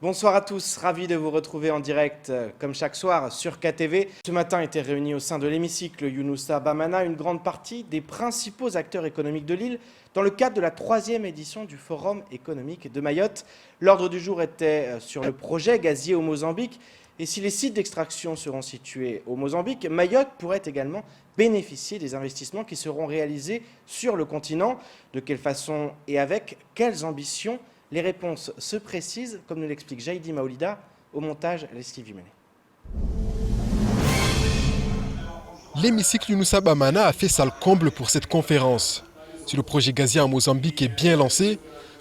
Bonsoir à tous, ravi de vous retrouver en direct comme chaque soir sur KTV. Ce matin était réuni au sein de l'hémicycle Younoussa Bamana une grande partie des principaux acteurs économiques de l'île dans le cadre de la 3e édition du Forum économique de Mayotte. L'ordre du jour était sur le projet gazier au Mozambique. Et si les sites d'extraction seront situés au Mozambique, Mayotte pourrait également bénéficier des investissements qui seront réalisés sur le continent. De quelle façon et avec quelles ambitions? Les réponses se précisent, comme nous l'explique Jaïdi Maoulida, au montage Leslie Vimenet. L'hémicycle Younoussa Bamana a fait salle comble pour cette conférence. Si le projet gazier en Mozambique est bien lancé,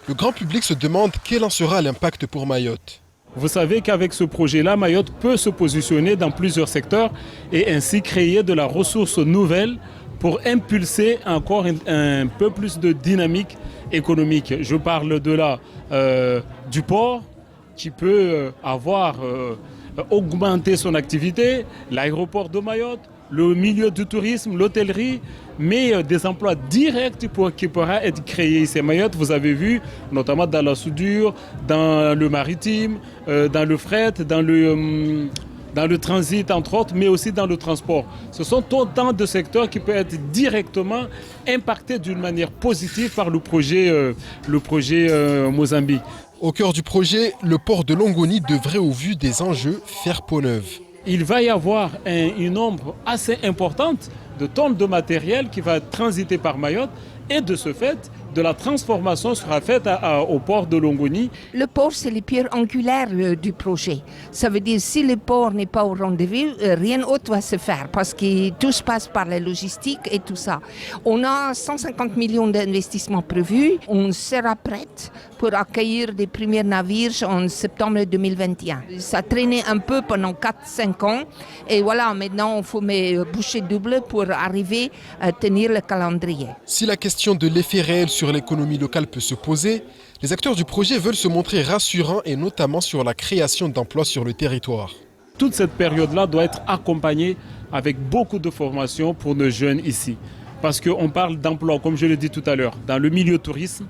le grand public se demande quel en sera l'impact pour Mayotte. Vous savez qu'avec ce projet-là, Mayotte peut se positionner dans plusieurs secteurs et ainsi créer de la ressource nouvelle pour impulser encore un peu plus de dynamique économique. Je parle du port qui peut augmenter son activité, l'aéroport de Mayotte, le milieu du tourisme, l'hôtellerie, mais des emplois directs qui pourraient être créés ici à Mayotte. Vous avez vu, notamment dans la soudure, dans le maritime, dans le fret, dans le transit, entre autres, mais aussi dans le transport. Ce sont autant de secteurs qui peuvent être directement impactés d'une manière positive par le projet Mozambique. Au cœur du projet, le port de Longoni devrait, au vu des enjeux, faire peau neuve. Il va y avoir une nombre assez importante de tonnes de matériel qui va transiter par Mayotte et de ce fait, de la transformation sera faite au port de Longoni. Le port, c'est les pierres angulaires du projet. Ça veut dire si le port n'est pas au rendez-vous, rien d'autre va se faire parce que tout se passe par la logistique et tout ça. On a 150 millions d'investissements prévus. On sera prête pour accueillir des premiers navires en septembre 2021. Ça traînait un peu pendant 4-5 ans et voilà, maintenant il faut boucher double pour arriver à tenir le calendrier. Si la question de l'effet réel sur l'économie locale peut se poser, les acteurs du projet veulent se montrer rassurants et notamment sur la création d'emplois sur le territoire. Toute cette période-là doit être accompagnée avec beaucoup de formation pour nos jeunes ici. Parce qu'on parle d'emplois, comme je l'ai dit tout à l'heure, dans le milieu tourisme,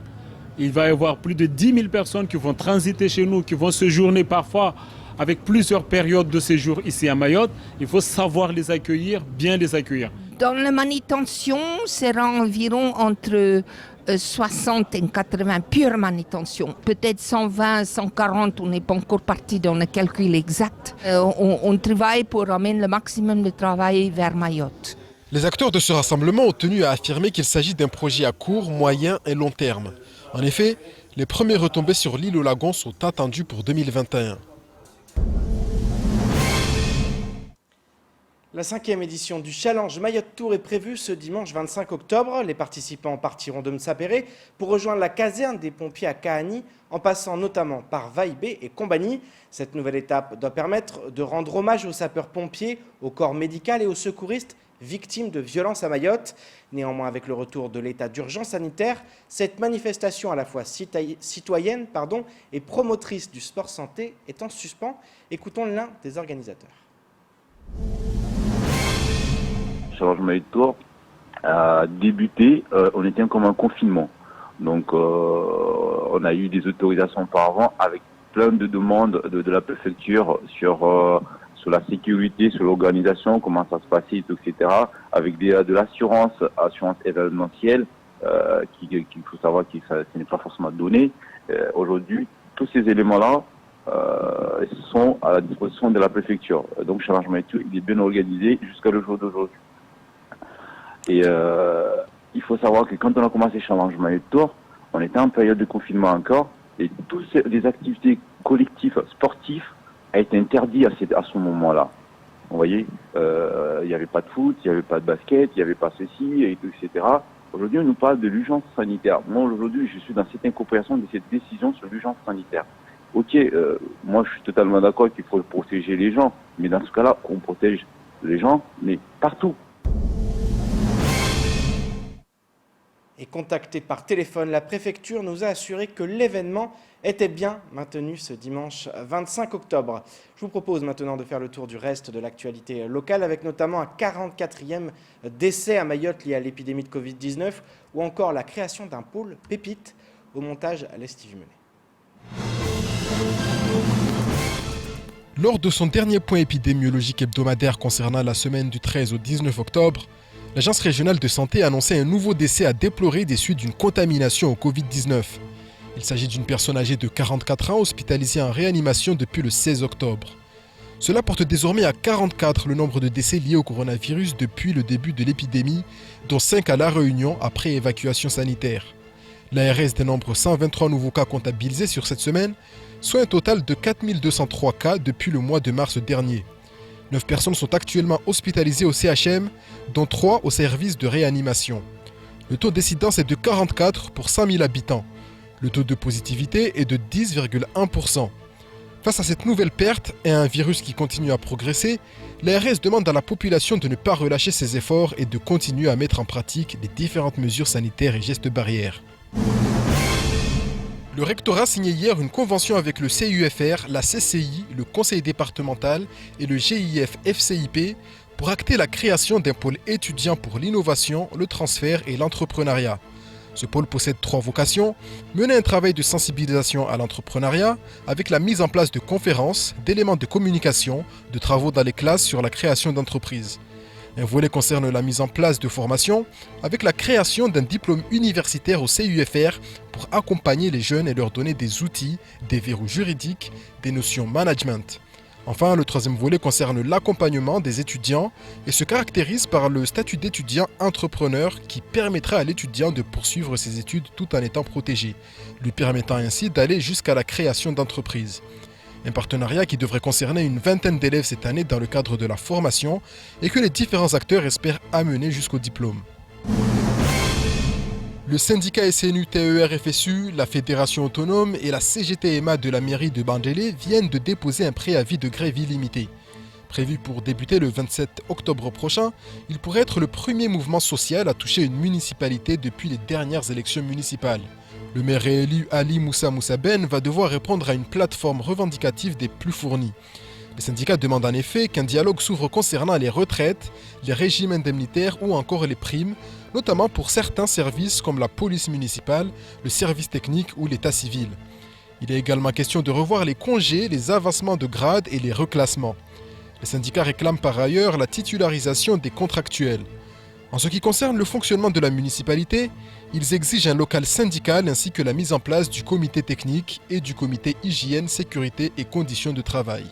il va y avoir plus de 10 000 personnes qui vont transiter chez nous, qui vont séjourner parfois avec plusieurs périodes de séjour ici à Mayotte. Il faut savoir les accueillir, bien les accueillir. Dans la manutention, sera environ entre 60 et 80 pure manutention. Peut-être 120, 140, on n'est pas encore parti dans le calcul exact. On travaille pour amener le maximum de travail vers Mayotte. Les acteurs de ce rassemblement ont tenu à affirmer qu'il s'agit d'un projet à court, moyen et long terme. En effet, les premières retombées sur l'île au lagon sont attendues pour 2021. La 5e édition du Challenge Mayotte Tour est prévue ce dimanche 25 octobre. Les participants partiront de Msapéré pour rejoindre la caserne des pompiers à Kahani, en passant notamment par Vaïbé et Combani. Cette nouvelle étape doit permettre de rendre hommage aux sapeurs-pompiers, au corps médical et aux secouristes victimes de violences à Mayotte. Néanmoins, avec le retour de l'état d'urgence sanitaire, cette manifestation à la fois citoyenne et promotrice du sport santé est en suspens. Écoutons l'un des organisateurs. Challenge Mayotte Tour a débuté, on était comme un confinement. Donc on a eu des autorisations auparavant avec plein de demandes de la préfecture sur la sécurité, sur l'organisation, comment ça se passait, etc. Avec de l'assurance événementielle, qu'il faut savoir que ce n'est pas forcément donné. Aujourd'hui, tous ces éléments-là sont à la disposition de la préfecture. Donc Challenge Mayotte Tour, il est bien organisé jusqu'à le jour d'aujourd'hui. Et il faut savoir que quand on a commencé Challenge Mayotte Tour, on était en période de confinement encore, et toutes les activités collectives sportives a été interdit à ce moment-là. Vous voyez, il n'y avait pas de foot, il n'y avait pas de basket, il n'y avait pas ceci, etc. Aujourd'hui, on nous parle de l'urgence sanitaire. Moi, aujourd'hui, je suis dans cette incompréhension de cette décision sur l'urgence sanitaire. Ok, moi, je suis totalement d'accord qu'il faut protéger les gens, mais dans ce cas-là, on protège les gens, mais partout. Et contacté par téléphone, la préfecture nous a assuré que l'événement était bien maintenu ce dimanche 25 octobre. Je vous propose maintenant de faire le tour du reste de l'actualité locale, avec notamment un 44e décès à Mayotte lié à l'épidémie de Covid-19 ou encore la création d'un pôle pépite. Au montage, Leslie Vimenet. Lors de son dernier point épidémiologique hebdomadaire concernant la semaine du 13 au 19 octobre, l'Agence régionale de santé a annoncé un nouveau décès à déplorer des suites d'une contamination au Covid-19. Il s'agit d'une personne âgée de 44 ans hospitalisée en réanimation depuis le 16 octobre. Cela porte désormais à 44 le nombre de décès liés au coronavirus depuis le début de l'épidémie, dont 5 à La Réunion après évacuation sanitaire. L'ARS dénombre 123 nouveaux cas comptabilisés sur cette semaine, soit un total de 4203 cas depuis le mois de mars dernier. 9 personnes sont actuellement hospitalisées au CHM, dont 3 au service de réanimation. Le taux d'incidence est de 44 pour 100 000 habitants. Le taux de positivité est de 10,1%. Face à cette nouvelle perte et à un virus qui continue à progresser, l'ARS demande à la population de ne pas relâcher ses efforts et de continuer à mettre en pratique les différentes mesures sanitaires et gestes barrières. Le rectorat a signé hier une convention avec le CUFR, la CCI, le conseil départemental et le GIF-FCIP pour acter la création d'un pôle étudiant pour l'innovation, le transfert et l'entrepreneuriat. Ce pôle possède 3 vocations: mener un travail de sensibilisation à l'entrepreneuriat avec la mise en place de conférences, d'éléments de communication, de travaux dans les classes sur la création d'entreprises. Un volet concerne la mise en place de formations avec la création d'un diplôme universitaire au CUFR pour accompagner les jeunes et leur donner des outils, des verrous juridiques, des notions management. Enfin, le 3e volet concerne l'accompagnement des étudiants et se caractérise par le statut d'étudiant entrepreneur qui permettra à l'étudiant de poursuivre ses études tout en étant protégé, lui permettant ainsi d'aller jusqu'à la création d'entreprises. Un partenariat qui devrait concerner une vingtaine d'élèves cette année dans le cadre de la formation et que les différents acteurs espèrent amener jusqu'au diplôme. Le syndicat SNU-TER-FSU, la Fédération autonome et la CGTMA de la mairie de Bandélé viennent de déposer un préavis de grève illimité. Prévu pour débuter le 27 octobre prochain, il pourrait être le premier mouvement social à toucher une municipalité depuis les dernières élections municipales. Le maire réélu Ali Moussa Ben va devoir répondre à une plateforme revendicative des plus fournies. Les syndicats demandent en effet qu'un dialogue s'ouvre concernant les retraites, les régimes indemnitaires ou encore les primes, notamment pour certains services comme la police municipale, le service technique ou l'état civil. Il est également question de revoir les congés, les avancements de grade et les reclassements. Les syndicats réclament par ailleurs la titularisation des contractuels. En ce qui concerne le fonctionnement de la municipalité, ils exigent un local syndical ainsi que la mise en place du comité technique et du comité hygiène, sécurité et conditions de travail.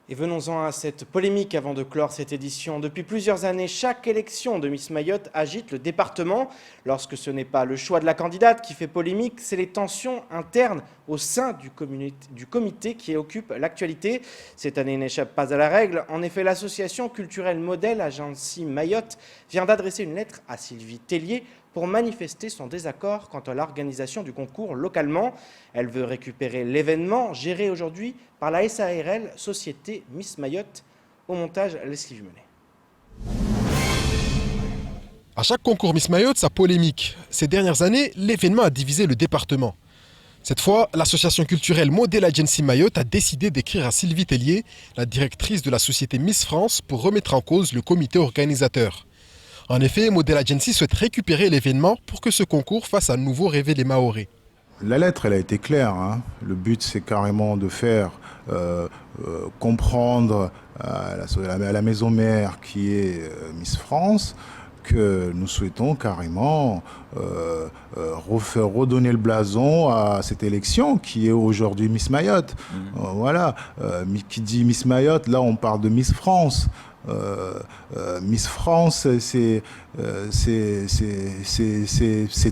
Et venons-en à cette polémique avant de clore cette édition. Depuis plusieurs années, chaque élection de Miss Mayotte agite le département. Lorsque ce n'est pas le choix de la candidate qui fait polémique, c'est les tensions internes au sein du comité qui occupe l'actualité. Cette année n'échappe pas à la règle. En effet, l'association culturelle Modèle Agency Mayotte vient d'adresser une lettre à Sylvie Tellier pour manifester son désaccord quant à l'organisation du concours localement. Elle veut récupérer l'événement géré aujourd'hui par la SARL, Société Miss Mayotte. Au montage, Leslie Jumenet. À chaque concours Miss Mayotte, sa polémique. Ces dernières années, l'événement a divisé le département. Cette fois, l'association culturelle Modèle Agency Mayotte a décidé d'écrire à Sylvie Tellier, la directrice de la société Miss France, pour remettre en cause le comité organisateur. En effet, Modèle Agency souhaite récupérer l'événement pour que ce concours fasse à nouveau rêver les Mahorais. La lettre, elle a été claire. Le but, c'est carrément de faire comprendre à la maison mère qui est Miss France que nous souhaitons carrément redonner le blason à cette élection qui est aujourd'hui Miss Mayotte. Voilà. Qui dit Miss Mayotte, là on parle de Miss France. Miss France, c'est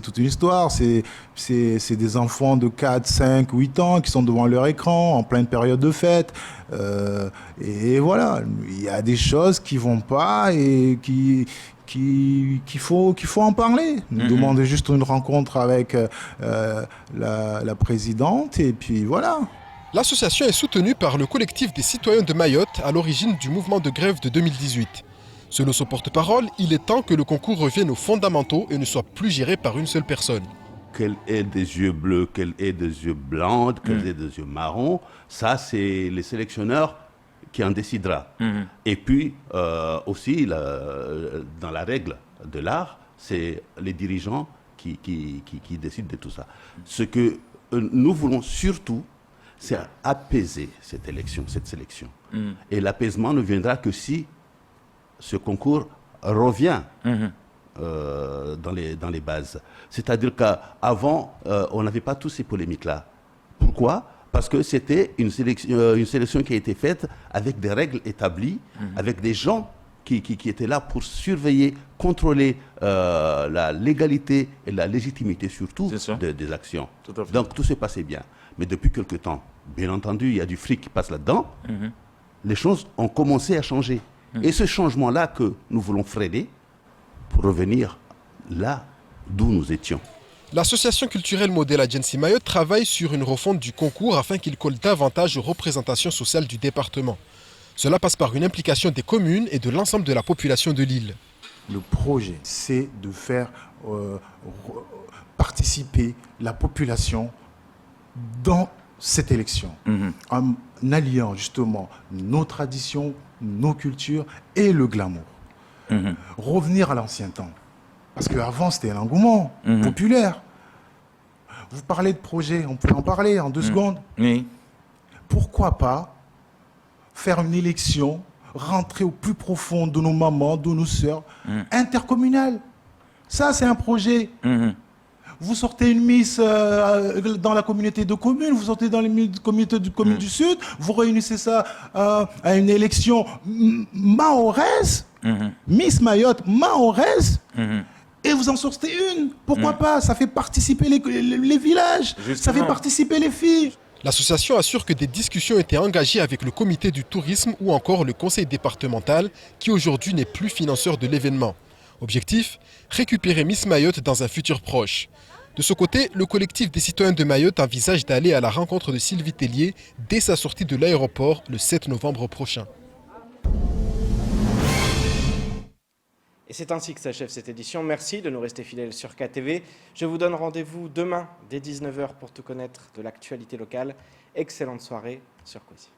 toute une histoire. C'est des enfants de 4, 5, 8 ans qui sont devant leur écran en pleine période de fête. Et voilà, il y a des choses qui vont pas et qu'il faut en parler. Nous demandons juste une rencontre avec la présidente et puis voilà. L'association est soutenue par le collectif des citoyens de Mayotte à l'origine du mouvement de grève de 2018. Selon son porte-parole, il est temps que le concours revienne aux fondamentaux et ne soit plus géré par une seule personne. Qu'elle ait des yeux bleus, qu'elle ait des yeux blancs, qu'elle ait des yeux marrons, ça c'est les sélectionneurs qui en décidera. Et puis aussi, dans la règle de l'art, c'est les dirigeants qui décident de tout ça. Ce que nous voulons surtout, c'est apaiser cette sélection. Et l'apaisement ne viendra que si ce concours revient dans les bases. C'est-à-dire qu'avant, on n'avait pas tous ces polémiques-là. Pourquoi ? Parce que c'était une sélection qui a été faite avec des règles établies, avec des gens qui étaient là pour surveiller, contrôler la légalité et la légitimité surtout des actions. Donc tout se passait bien. Mais depuis quelque temps, bien entendu, il y a du fric qui passe là-dedans. Les choses ont commencé à changer. Et ce changement-là que nous voulons freiner pour revenir là d'où nous étions. L'association culturelle Modèle Agency Mayotte travaille sur une refonte du concours afin qu'il colle davantage aux représentations sociales du département. Cela passe par une implication des communes et de l'ensemble de la population de l'île. Le projet, c'est de faire participer la population dans cette élection, en alliant justement nos traditions, nos cultures et le glamour. Revenir à l'ancien temps. Parce qu'avant, c'était un engouement populaire. Vous parlez de projet, on peut en parler en 2 secondes. Oui. Pourquoi pas faire une élection, rentrer au plus profond de nos mamans, de nos sœurs, intercommunale. Ça, c'est un projet. Vous sortez une Miss dans la communauté de communes, vous sortez dans les communautés de communes du Sud, vous réunissez ça à une élection mahoraise, Miss Mayotte mahoraise, et vous en sortez une. Pourquoi pas? Ça fait participer les villages, ça fait participer les filles. L'association assure que des discussions étaient engagées avec le comité du tourisme ou encore le conseil départemental qui aujourd'hui n'est plus financeur de l'événement. Objectif, récupérer Miss Mayotte dans un futur proche. De ce côté, le collectif des citoyens de Mayotte envisage d'aller à la rencontre de Sylvie Tellier dès sa sortie de l'aéroport le 7 novembre prochain. Et c'est ainsi que s'achève cette édition. Merci de nous rester fidèles sur KTV. Je vous donne rendez-vous demain dès 19h pour tout connaître de l'actualité locale. Excellente soirée sur Quasi.